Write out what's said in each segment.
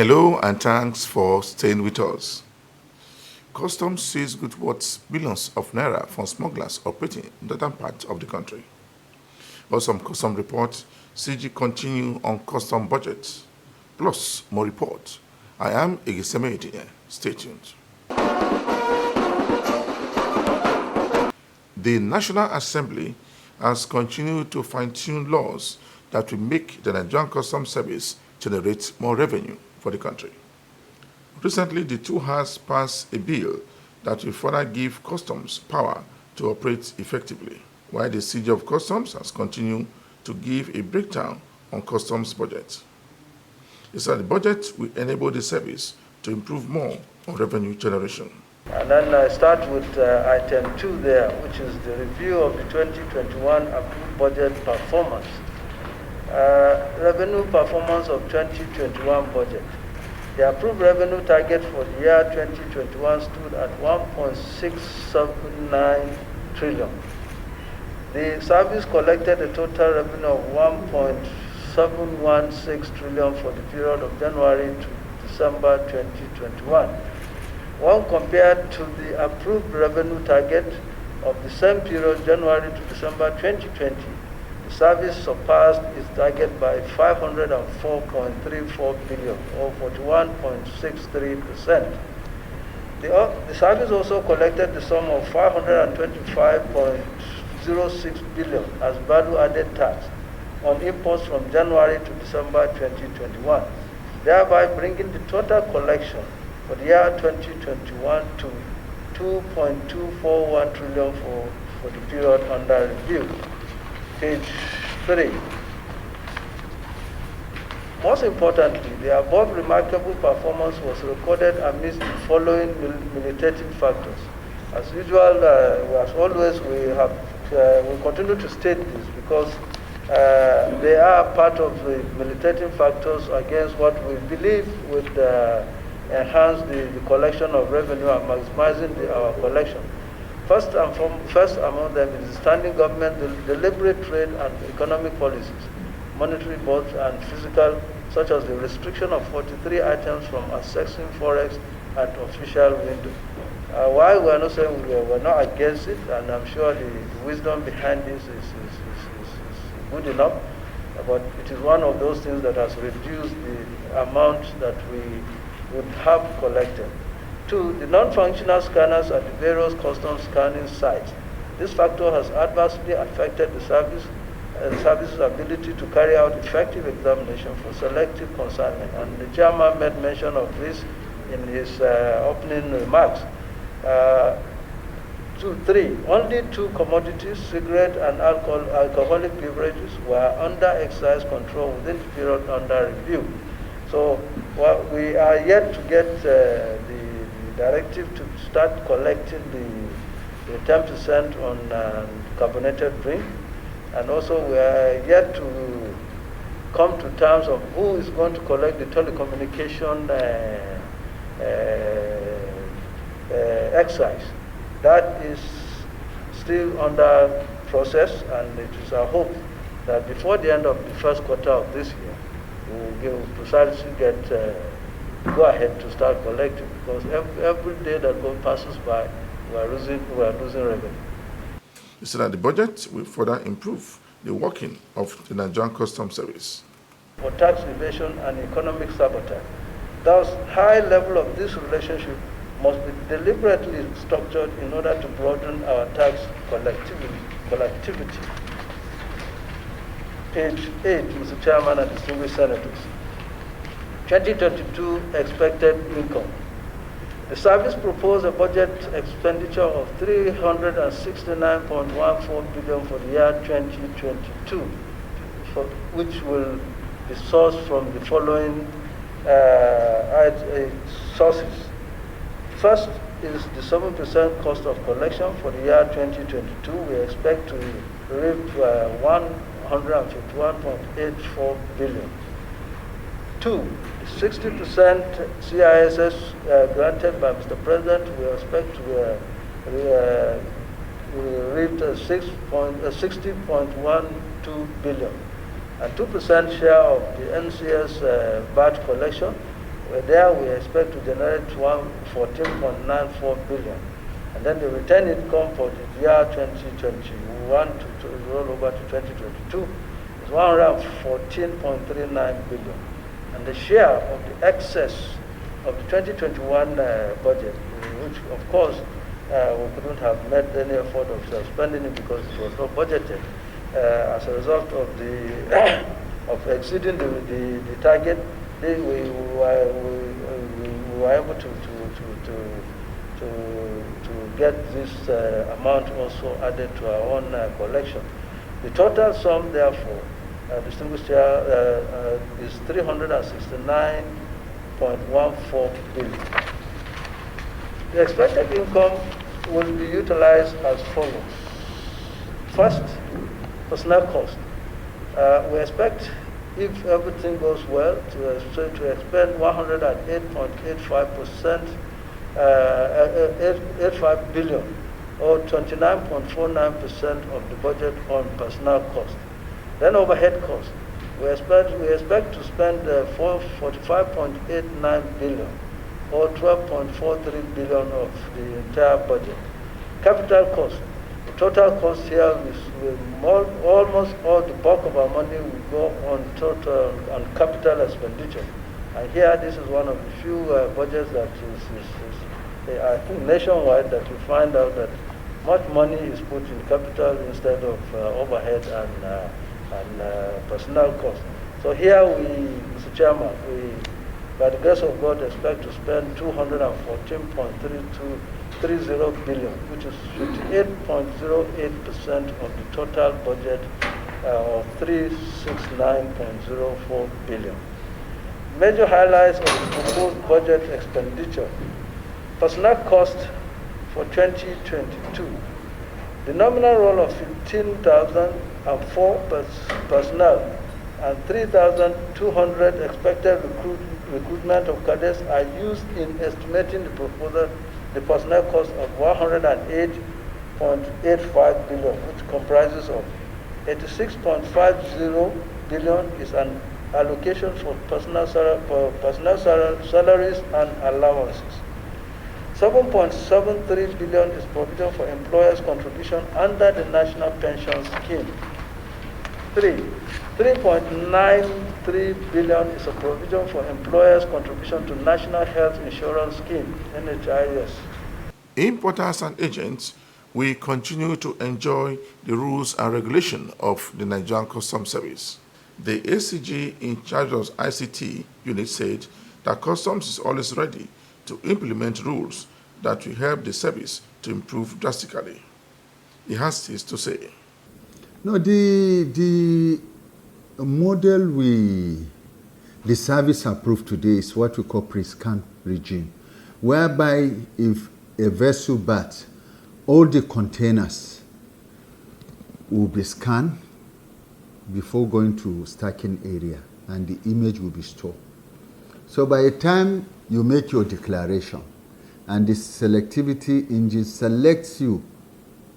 Hello and thanks for staying with us. Customs seized goods worth billions of naira from smugglers operating in northern parts of the country. While some custom reports, CG continue on custom budgets. Plus, more reports. I am Egisemedi. Stay tuned. The National Assembly has continued to fine-tune laws that will make the Nigerian Customs Service generate more revenue for the country. Recently, the two has passed a bill that will further give customs power to operate effectively, while the CG of Customs has continued to give a breakdown on customs budget. It said the budget will enable the service to improve more on revenue generation. And then I start with item 2 there, which is the review of the 2021 approved budget performance. Revenue performance of 2021 budget. The approved revenue target for the year 2021 stood at 1.679 trillion. The service collected a total revenue of 1.716 trillion for the period of January to December 2021. When compared to the approved revenue target of the same period, January to December 2020, the service surpassed its target by 504.34 billion, or 41.63%. The service also collected the sum of 525.06 billion as value-added tax on imports from January to December 2021, thereby bringing the total collection for the year 2021 to 2.241 trillion for the period under review. Page 3. Most importantly, the above remarkable performance was recorded amidst the following militating factors. As usual, as always, we continue to state this because they are part of the militating factors against what we believe would enhance the collection of revenue and maximizing our collection. First among them is the standing government deliberate trade and economic policies, monetary both and physical, such as the restriction of 43 items from accessing forex at official window. While we are not saying we're not against it, and I'm sure the wisdom behind this is good enough, but it is one of those things that has reduced the amount that we would have collected. 2, the non-functional scanners at the various customs scanning sites. This factor has adversely affected the service's ability to carry out effective examination for selective consignment, and the chairman made mention of this in his opening remarks. 3, only 2 commodities, cigarette and alcoholic beverages, were under excise control within the period under review. So we are yet to get the directive to start collecting the 10% on carbonated drink, and also we are yet to come to terms of who is going to collect the telecommunication excise. That is still under process, and it is our hope that before the end of the first quarter of this year, we will precisely get go ahead to start collecting, because every day that passes by, we are losing revenue. He said that the budget will further improve the working of the Nigerian Customs Service. For tax evasion and economic sabotage, thus high level of this relationship must be deliberately structured in order to broaden our tax collectivity. Page 8, Mr. Chairman and distinguished senators. 2022 expected income. The service proposed a budget expenditure of 369.14 billion for the year 2022, which will be sourced from the following sources. First is the 7% cost of collection for the year 2022. We expect to reach 151.84 billion. 2, the 60% CISS granted by Mr. President, we expect to reach 60.12 billion. And 2% share of the NCS VAT collection, there we expect to generate 14.94 billion. And then the return income for the year 2021 to roll over to 2022 is 114.39 billion. And the share of the excess of the 2021 budget, which of course we couldn't have made any effort of spending it because it was not budgeted, as a result of the of exceeding the target, we were able to get this amount also added to our own collection. The total sum, therefore, distinguished chair, is 369.14 billion. The expected income will be utilized as follows. First, personnel cost. We expect, if everything goes well, to expend 108.85%, 85 billion, or 29.49% of the budget on personnel cost. Then overhead cost. We expect to spend 45.89 billion, or 12.43 billion of the entire budget. Capital cost. The total cost here is almost all the bulk of our money will go on capital expenditure. And here, this is one of the few budgets that is I think nationwide, that you find out that much money is put in capital instead of overhead and personnel costs. So here Mr. Chairman, we, by the grace of God, expect to spend 214.30 billion, which is 58.08% of the total budget of 369.04 billion. Major highlights of the proposed budget expenditure. Personnel cost for 2022. The nominal roll of 15,004 personnel and 3,200 expected recruitment of cadets are used in estimating the personnel cost of 108.85 billion, which comprises of 86.50 billion is an allocation for personnel salaries and allowances. 7.73 billion is provision for employers' contribution under the National Pension Scheme. 3.93 billion is a provision for employers' contribution to National Health Insurance Scheme, NHIS. Importers and agents will continue to enjoy the rules and regulation of the Nigerian Customs Service. The ACG in charge of ICT unit said that Customs is always ready to implement rules that will help the service to improve drastically. He has this to say. No, the model the service approved today is what we call pre-scan regime, whereby if a vessel berths, all the containers will be scanned before going to stacking area, and the image will be stored. So by the time you make your declaration, and the selectivity engine selects you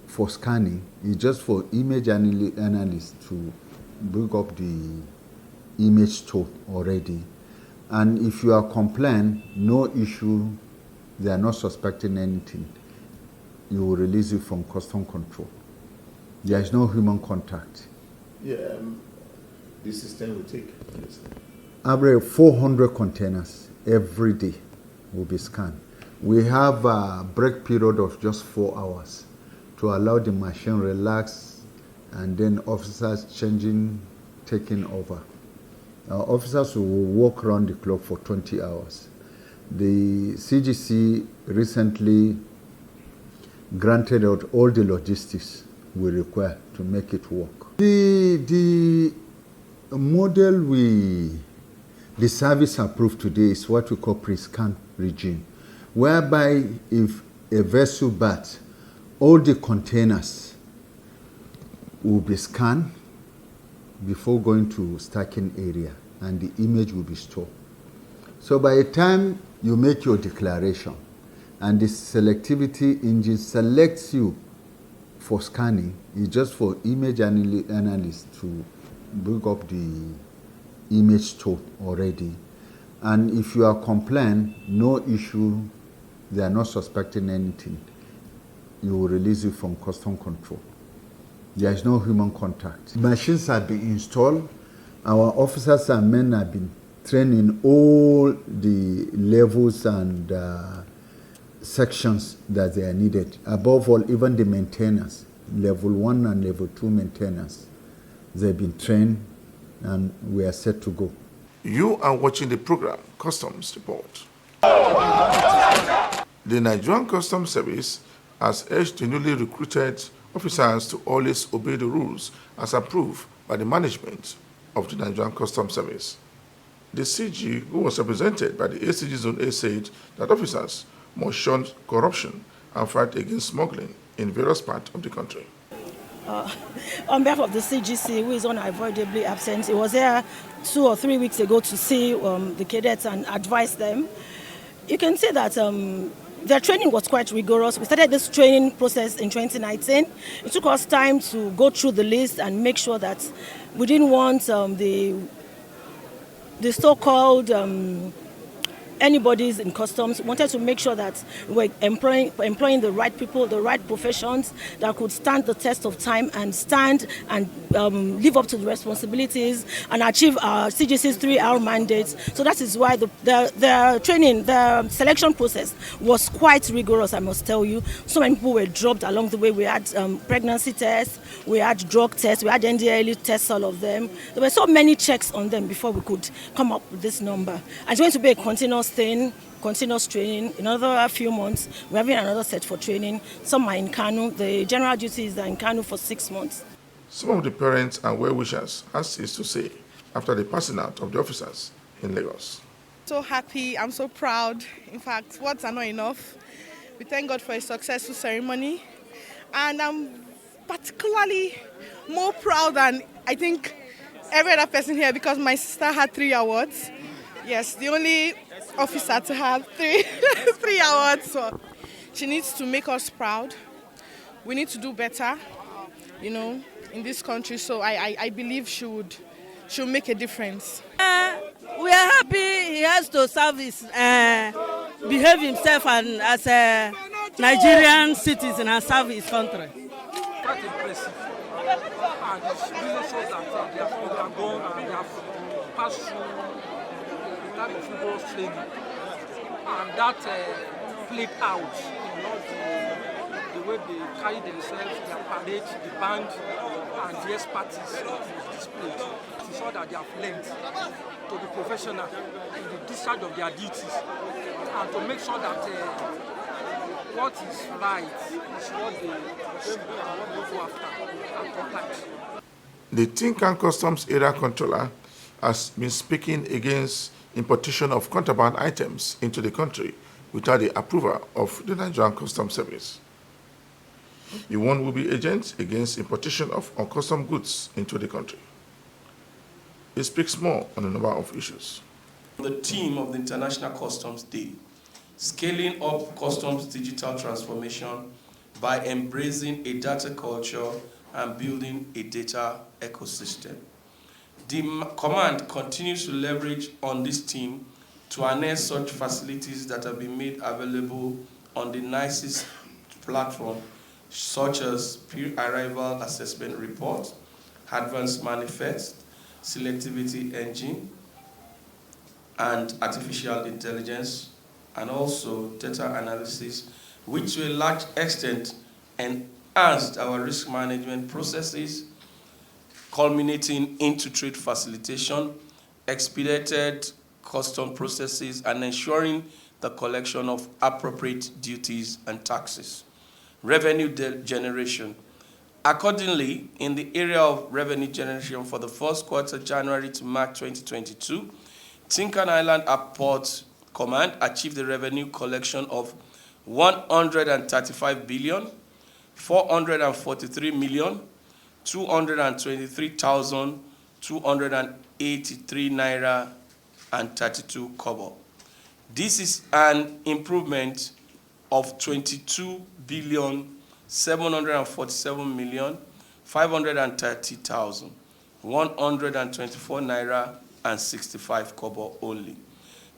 for scanning, it's just for image analysts to bring up the image store already. And if you are compliant, no issue, they are not suspecting anything, you will release it from custom control. There is no human contact. Yeah, the system will take. Yes. Average 400 containers every day will be scanned. We have a break period of just 4 hours to allow the machine relax, and then officers taking over. Our officers will walk around the clock for 20 hours. The CGC recently granted out all the logistics we require to make it work. The model the service approved today is what we call pre-scan regime, whereby if a vessel berths, all the containers will be scanned before going to stacking area, and the image will be stored. So by the time you make your declaration, and the selectivity engine selects you for scanning, it's just for image analysts to bring up the image store already. And if you are compliant, no issue, they are not suspecting anything, you will release it from custom control. There is no human contact. Machines have been installed. Our officers and men have been trained in all the levels and sections that they are needed. Above all, even the maintainers, level 1 and level 2 maintainers, they've been trained and we are set to go. You are watching the program Customs Report. The Nigerian Customs Service has urged the newly recruited officers to always obey the rules as approved by the management of the Nigerian Customs Service. The CG, who was represented by the ACG Zone A, said that officers must shun corruption and fight against smuggling in various parts of the country. On behalf of the CGC, who is unavoidably absent, he was here 2 or 3 weeks ago to see the cadets and advise them. You can see that their training was quite rigorous. We started this training process in 2019. It took us time to go through the list and make sure that we didn't want the so-called anybody's in customs. We wanted to make sure that we're employing the right people, the right professions that could stand the test of time and stand and live up to the responsibilities and achieve our CGC's 3R mandates. So that is why the training, the selection process was quite rigorous, I must tell you. So many people were dropped along the way. We had pregnancy tests, we had drug tests, we had NDLE tests, all of them. There were so many checks on them before we could come up with this number. And it's going to be a continuous thing, continuous training. In another few months, we're having another set for training. Some are in Kanu. The general duty is in Kanu for 6 months. Some of the parents and well-wishers has this to say after the passing out of the officers in Lagos. So happy, I'm so proud. In fact, words are not enough. We thank God for a successful ceremony. And I'm particularly more proud than I think every other person here because my sister had 3 awards. Yes, the only officer to have three awards. So she needs to make us proud. We need to do better, in this country. So I believe she'll make a difference. We are happy he has to behave himself and as a Nigerian citizen and serve his country. Quite impressive. And it really shows that they have undergone and they have passed through the type of rigorous training. And that played out in the way they carry themselves, their parade, the band, and the expertise displayed. To show that they have learned to be professional in the discharge of their duties and to make sure that what is right is what they go after and comply. The Tinkan Customs Area Controller has been speaking against importation of contraband items into the country without the approval of the Nigerian Customs Service. The one will be agent against importation of uncustomed goods into the country. He speaks more on a number of issues. The theme of the International Customs Day, scaling up customs digital transformation by embracing a data culture and building a data ecosystem. The command continues to leverage on this theme to harness such facilities that have been made available on the NICE's platform, such as pre-arrival assessment report, advanced manifest, selectivity engine, and artificial intelligence, and also data analysis, which to a large extent enhanced our risk management processes, culminating into trade facilitation, expedited custom processes, and ensuring the collection of appropriate duties and taxes. Revenue generation. Accordingly, in the area of revenue generation for the first quarter, January to March 2022, Tinkan Island Port Command achieved a revenue collection of 135 billion, 443 million, 223,283 naira and 32 kobo. This is an improvement of 22 billion 747 million 530,124 naira and 65 kobo only.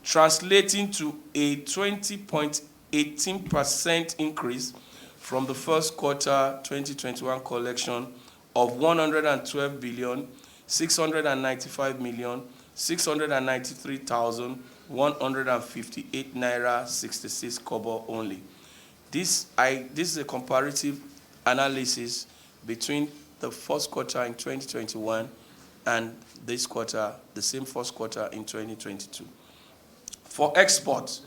translating to a 20.18% increase from the first quarter 2021 collection of 112 billion 695 million 693,158 naira 66 kobo only. This is a comparative analysis between the first quarter in 2021 and this quarter, the same first quarter in 2022. For exports,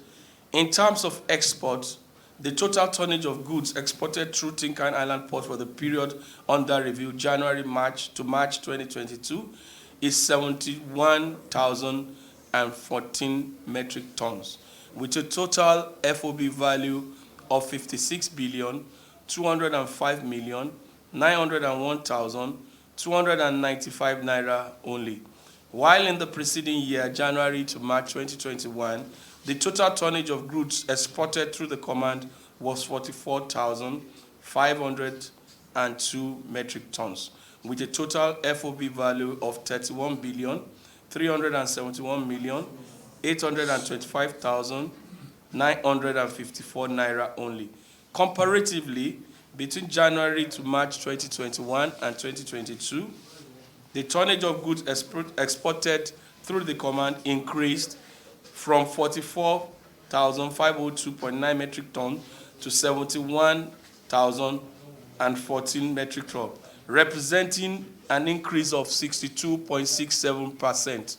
in terms of exports, the total tonnage of goods exported through Tinkan Island Port for the period under review, January-March to March 2022, is 71,014 metric tons, with a total FOB value of 56 billion 205 million 901,295 naira only. While in the preceding year, January to March 2021, the total tonnage of goods exported through the command was 44,502 metric tons, with a total FOB value of 31 billion 371 million 825,954 naira only. Comparatively, between January to March 2021 and 2022, the tonnage of goods exported through the command increased from 44,502.9 metric tons to 71,014 metric tons, representing an increase of 62.67%.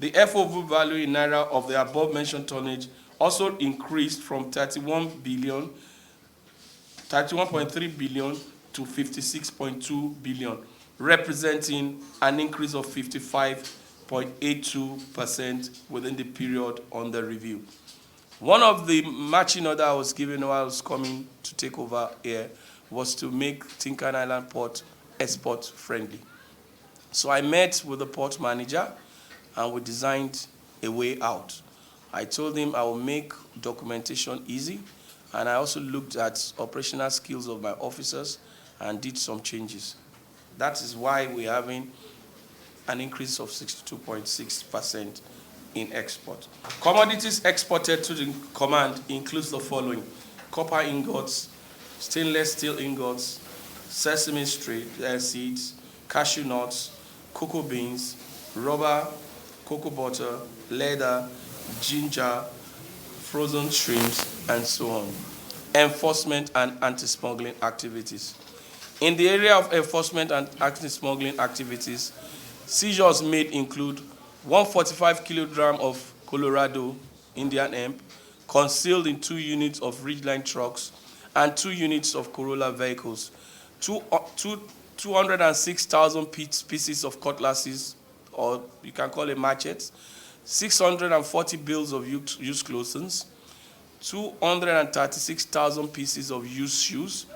The FOB value in naira of the above-mentioned tonnage also increased from 31.3 billion to 56.2 billion, representing an increase of 55.82% within the period under review. One of the marching orders I was given while I was coming to take over here was to make Tinkan Island Port export friendly. So I met with the port manager and we designed a way out. I told him I will make documentation easy, and I also looked at operational skills of my officers and did some changes. That is why we're having an increase of 62.6% in export. Commodities exported to the command includes the following: copper ingots, stainless steel ingots, sesame seeds, cashew nuts, cocoa beans, rubber, cocoa butter, leather, ginger, frozen shrimps, and so on. Enforcement and anti-smuggling activities. In the area of enforcement and anti-smuggling activities, seizures made include 145 kilograms of Colorado Indian hemp concealed in 2 units of Ridgeline trucks and 2 units of Corolla vehicles, 206,000 pieces of cutlasses, or you can call it machetes, 640 bills of used clothing, 236,000 pieces of used shoes,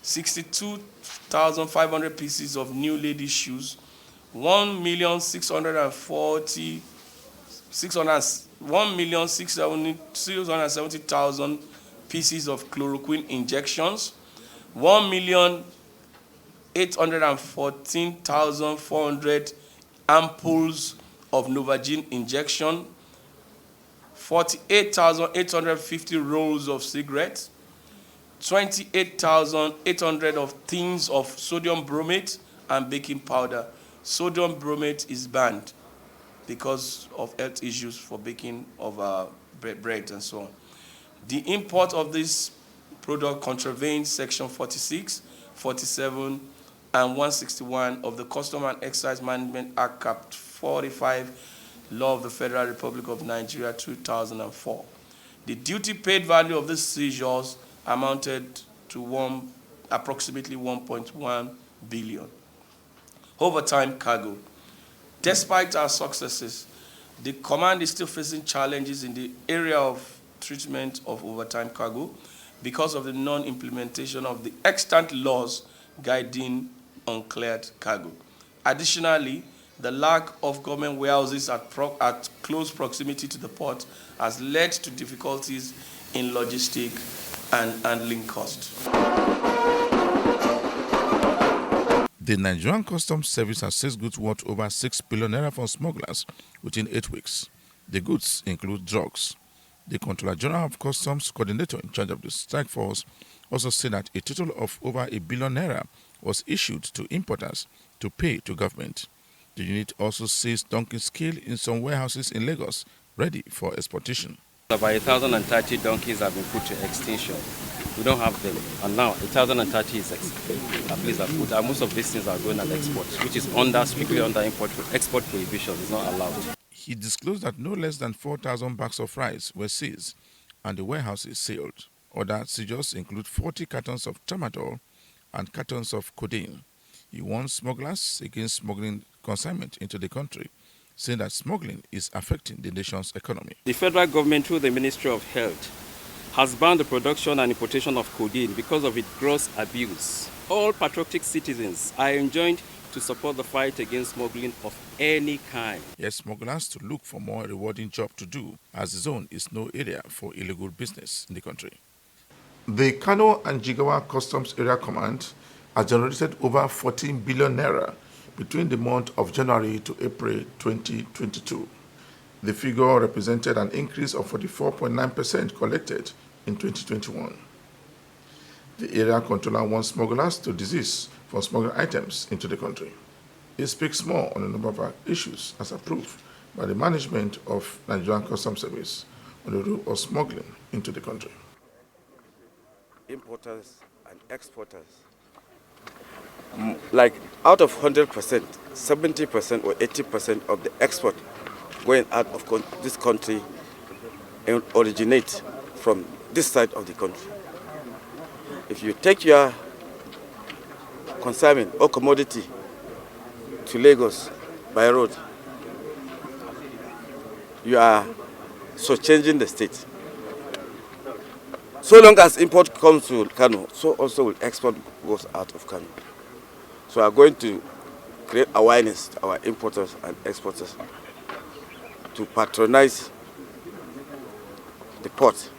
62,500 pieces of new ladies' shoes, 1,670,000 pieces of chloroquine injections, 1,814,400 ampoules of Novogen injection, 48,850 rolls of cigarettes, 28,800 of tins of sodium bromate and baking powder. Sodium bromate is banned because of health issues for baking of bread and so on. The import of this product contravenes Section 46, 47, and 161 of the Custom and Excise Management Act, Cap 45, Law of the Federal Republic of Nigeria, 2004. The duty paid value of these seizures amounted to approximately 1.1 billion. Overtime cargo. Despite our successes, the command is still facing challenges in the area of treatment of overtime cargo because of the non-implementation of the extant laws guiding uncleared cargo. Additionally, the lack of government warehouses at close proximity to the port has led to difficulties in logistic and handling costs. The Nigerian Customs Service has seized goods worth over 6 billion naira from smugglers within 8 weeks. The goods include drugs. The Controller General of Customs coordinator in charge of the strike force also said that a total of over ₦1 billion was issued to importers to pay to government. The unit also seized donkey scale in some warehouses in Lagos, ready for exportation. About 1,030 donkeys have been put to extinction. We don't have them, and now 1,030 is please are put. And most of these things are going at export, which is strictly under export prohibition. It's not allowed. He disclosed that no less than 4,000 bags of rice were seized, and the warehouse is sealed. Other seizures include 40 cartons of tramadol and cartons of codeine. He warned smugglers against smuggling consignment into the country, saying that smuggling is affecting the nation's economy. The federal government, through the Ministry of Health, has banned the production and importation of codeine because of its gross abuse. All patriotic citizens are enjoined to support the fight against smuggling of any kind. He asked smugglers to look for more rewarding job to do, as the zone is no area for illegal business in the country. The Kano and Jigawa Customs Area Command has generated over 14 billion naira between the month of January to April 2022. The figure represented an increase of 44.9% collected in 2021. The area controller wants smugglers to desist from smuggling items into the country. He speaks more on a number of issues as approved by the management of Nigerian Customs Service on the rule of smuggling into the country. Importers and exporters, like out of 100%, 70% or 80% of the export going out of this country originate from this side of the country. If you take your consignment or commodity to Lagos by road, you are changing the state. So long as import comes to Kano, so also will export goes out of Kano. So we are going to create awareness to our importers and exporters to patronize the port.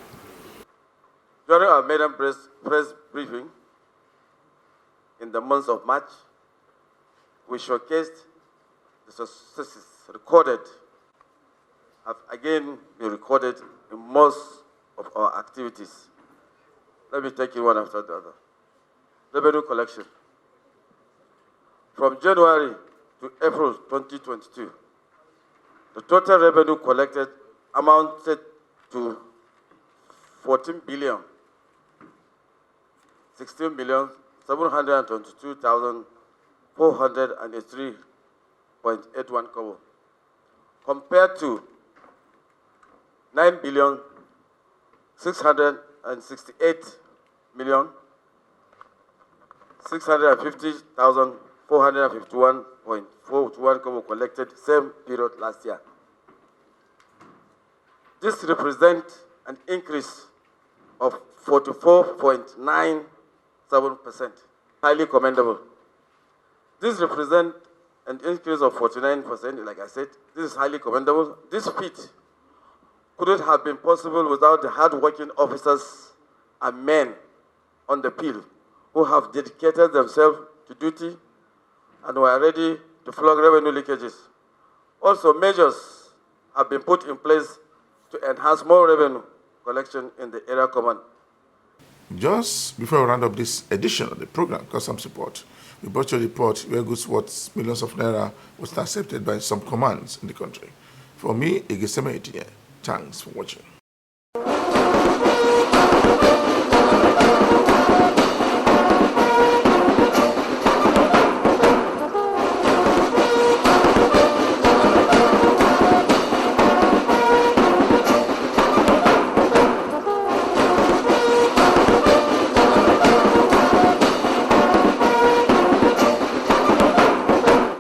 During our maiden press briefing in the month of March, we showcased the successes recorded, have again been recorded in most of our activities. Let me take it one after the other. Revenue collection. From January to April 2022, the total revenue collected amounted to 16,722,483.81 kobo, compared to 9,668,650,451.41 kobo collected same period last year. This represents an increase of 44.97%, highly commendable. This represents an increase of 49%, like I said. This is highly commendable. This feat couldn't have been possible without the hard-working officers and men on the field who have dedicated themselves to duty and were ready to flog revenue leakages. Also, measures have been put in place to enhance more revenue collection in the area command. Just before we round up this edition of the program, Customs Report, we brought you a report where goods worth millions of naira was intercepted by some commands in the country. For me, Igeseme Etinye, thanks for watching.